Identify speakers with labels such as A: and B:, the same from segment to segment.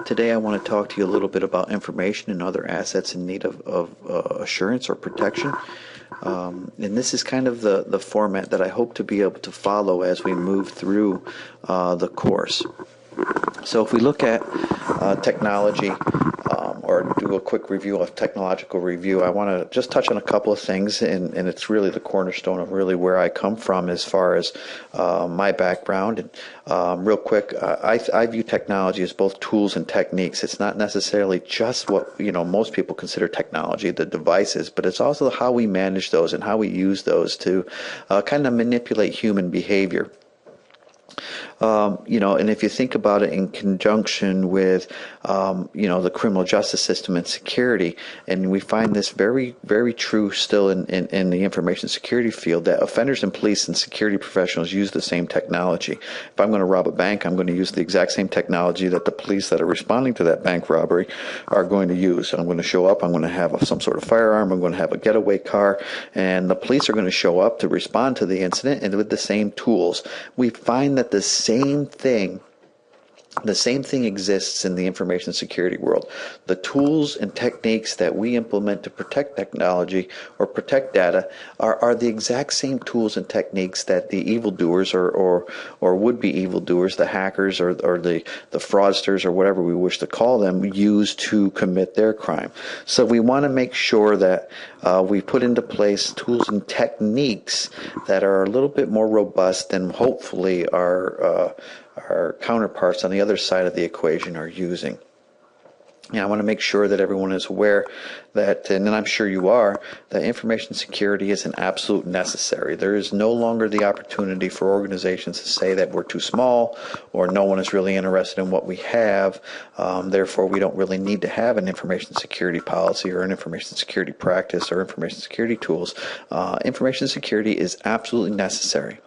A: Today I want to talk to you a little bit about information and other assets in need of assurance or protection. And this is kind of the format that I hope to be able to follow as we move through the course. So if we look at technology, or do a quick review of technological review, I want to just touch on a couple of things, and it's really the cornerstone of really where I come from as far as my background. And real quick, I view technology as both tools and techniques. It's not necessarily just what most people consider technology, the devices, but it's also how we manage those and how we use those to kind of manipulate human behavior. And if you think about it in conjunction with, the criminal justice system and security, and we find this very, very true still in the information security field, that offenders and police and security professionals use the same technology. If I'm going to rob a bank, I'm going to use the exact same technology that the police that are responding to that bank robbery are going to use. I'm going to show up, I'm going to have some sort of firearm, I'm going to have a getaway car, and the police are going to show up to respond to the incident, and with the same tools. We find that the same thing exists in the information security world. The tools and techniques that we implement to protect technology or protect data are the exact same tools and techniques that the evildoers or would-be evildoers, the hackers or the fraudsters or whatever we wish to call them, use to commit their crime. So we want to make sure that we put into place tools and techniques that are a little bit more robust than hopefully our counterparts on the other side of the equation are using. I want to make sure that everyone is aware that, and I'm sure you are, that information security is an absolute necessary. There is no longer the opportunity for organizations to say that we're too small or no one is really interested in what we have. Therefore, we don't really need to have an information security policy or an information security practice or information security tools. Information security is absolutely necessary.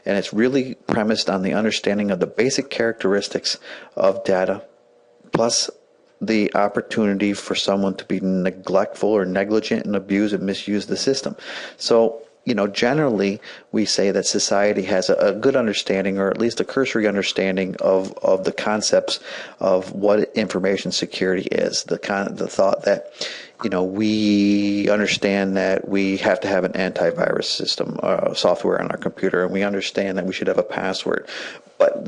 A: And it's really premised on the understanding of the basic characteristics of data, plus the opportunity for someone to be neglectful or negligent and abuse and misuse the system. So, generally we say that society has a good understanding, or at least a cursory understanding of the concepts of what information security is. The thought that, we understand that we have to have an antivirus system, software on our computer, and we understand that we should have a password. But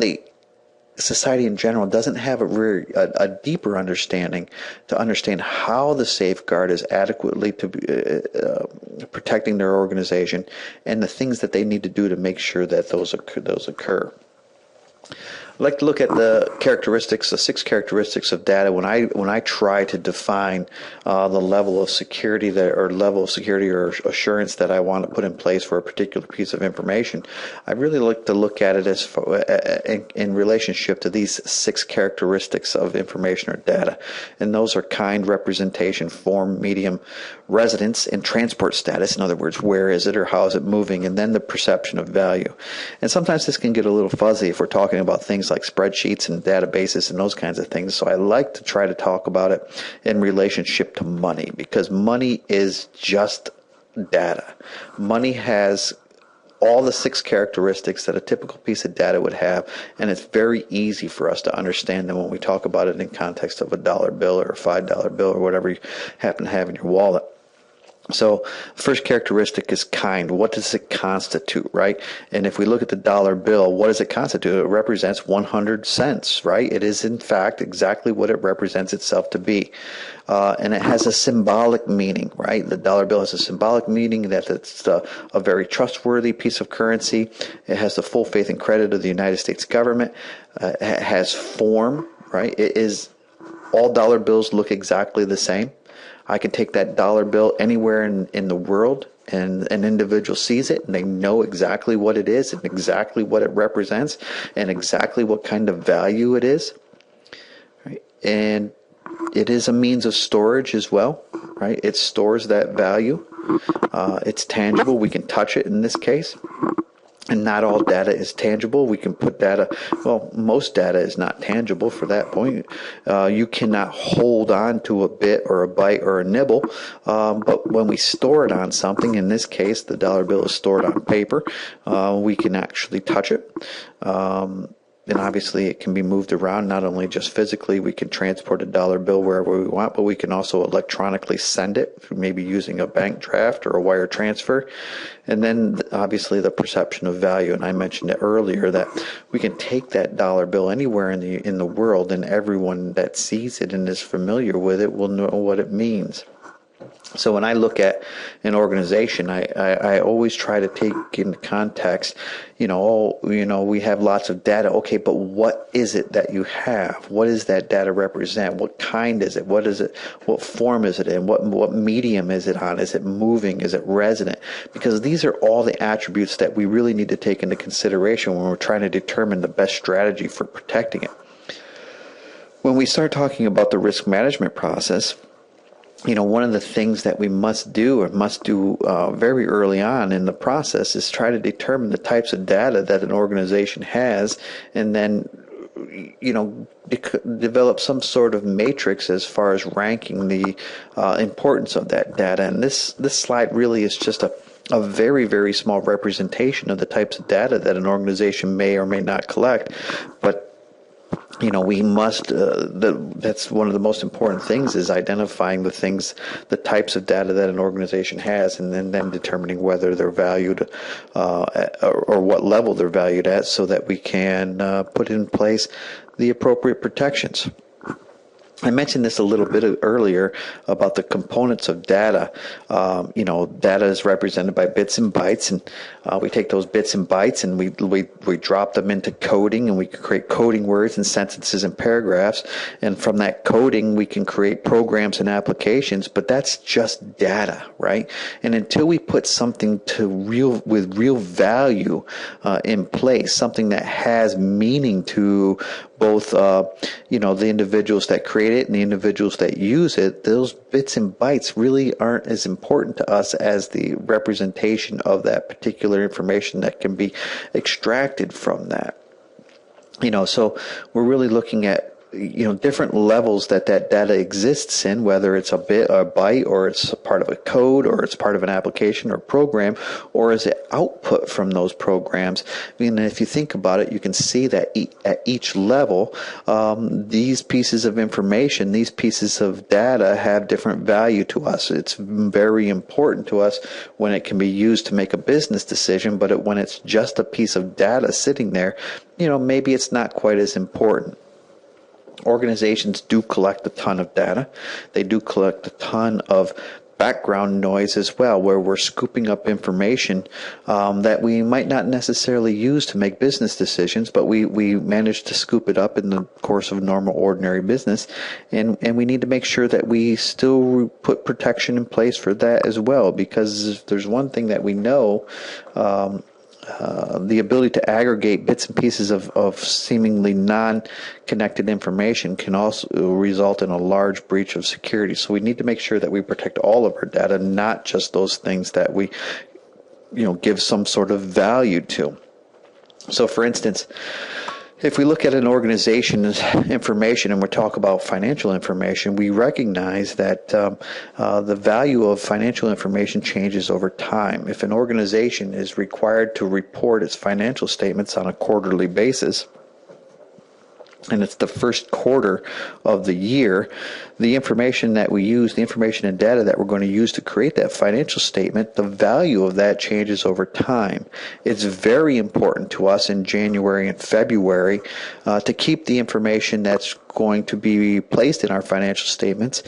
A: society in general doesn't have a deeper understanding to understand how the safeguard is adequately to be, protecting their organization and the things that they need to do to make sure that those occur. I'd like to look at the 6 characteristics of data when I try to define the level of security or assurance that I want to put in place for a particular piece of information. I really like to look at it as in relationship to these 6 characteristics of information or data, and those are kind, representation, form, medium, residence, and transport status. In other words, where is it or how is it moving, and then the perception of value. And sometimes this can get a little fuzzy if we're talking about things like spreadsheets and databases and those kinds of things. So I like to try to talk about it in relationship to money, because money is just data. Money has all the 6 characteristics that a typical piece of data would have, and it's very easy for us to understand them when we talk about it in context of a dollar bill or a $5 bill or whatever you happen to have in your wallet. So first characteristic is kind. What does it constitute, right? And if we look at the dollar bill, what does it constitute? It represents 100 cents, right? It is in fact exactly what it represents itself to be. And it has a symbolic meaning, right? The dollar bill has a symbolic meaning that it's a very trustworthy piece of currency. It has the full faith and credit of the United States government. It has form, right? All dollar bills look exactly the same. I can take that dollar bill anywhere in the world, and an individual sees it and they know exactly what it is and exactly what it represents and exactly what kind of value it is. Right? And it is a means of storage as well, right? It stores that value. It's tangible. We can touch it in this case. And not all data is tangible. We can put most data is not tangible for that point. You cannot hold on to a bit or a byte or a nibble. But when we store it on something, in this case, the dollar bill is stored on paper, we can actually touch it. And obviously it can be moved around, not only just physically, we can transport a dollar bill wherever we want, but we can also electronically send it, maybe using a bank draft or a wire transfer. And then obviously the perception of value. And I mentioned it earlier that we can take that dollar bill anywhere in the world, and everyone that sees it and is familiar with it will know what it means. So when I look at an organization, I always try to take into context, we have lots of data. Okay, but what is it that you have? What does that data represent? What kind is it? What is it? What form is it in? What medium is it on? Is it moving? Is it resonant? Because these are all the attributes that we really need to take into consideration when we're trying to determine the best strategy for protecting it. When we start talking about the risk management process, one of the things that we must do very early on in the process is try to determine the types of data that an organization has, and then develop some sort of matrix as far as ranking the importance of that data. And this slide really is just a very, very small representation of the types of data that an organization may or may not collect, but we must, that's one of the most important things, is identifying the types of data that an organization has, and then determining whether they're valued or what level they're valued at, so that we can put in place the appropriate protections. I mentioned this a little bit earlier about the components of data. Data is represented by bits and bytes, and we take those bits and bytes and we drop them into coding, and we can create coding words and sentences and paragraphs. And from that coding, we can create programs and applications. But that's just data, right? And until we put something with real value in place, something that has meaning to both the individuals that create it and the individuals that use it, those bits and bytes really aren't as important to us as the representation of that particular information that can be extracted from that. So we're really looking at different levels that data exists in, whether it's a bit or a byte, or it's a part of a code, or it's part of an application or program, or is it output from those programs. If you think about it, you can see that at each level, these pieces of information, these pieces of data have different value to us. It's very important to us when it can be used to make a business decision, but when it's just a piece of data sitting there, maybe it's not quite as important. Organizations do collect a ton of data. They do collect a ton of background noise as well, where we're scooping up information that we might not necessarily use to make business decisions, but we manage to scoop it up in the course of normal, ordinary business. And we need to make sure that we still put protection in place for that as well, because if there's one thing that we know, the ability to aggregate bits and pieces of seemingly non-connected information can also result in a large breach of security. So we need to make sure that we protect all of our data, not just those things that we, give some sort of value to. So for instance, if we look at an organization's information and we talk about financial information, we recognize that the value of financial information changes over time. If an organization is required to report its financial statements on a quarterly basis, and it's the first quarter of the year, the information that we use, the information and data that we're going to use to create that financial statement, the value of that changes over time. It's very important to us in January and February to keep the information that's going to be placed in our financial statements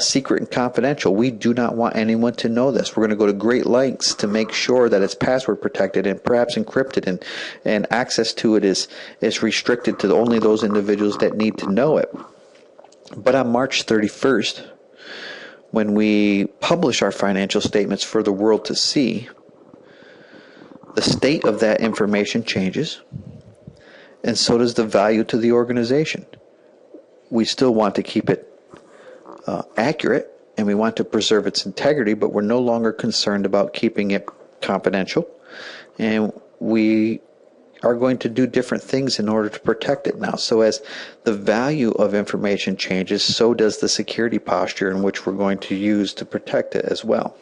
A: secret and confidential. We do not want anyone to know this. We're going to go to great lengths to make sure that it's password protected and perhaps encrypted, and access to it is restricted to only those individuals that need to know it. But on March 31st, when we publish our financial statements for the world to see, the state of that information changes, and so does the value to the organization. We still want to keep it accurate, and we want to preserve its integrity, but we're no longer concerned about keeping it confidential, and we are going to do different things in order to protect it now. So as the value of information changes, so does the security posture in which we're going to use to protect it as well.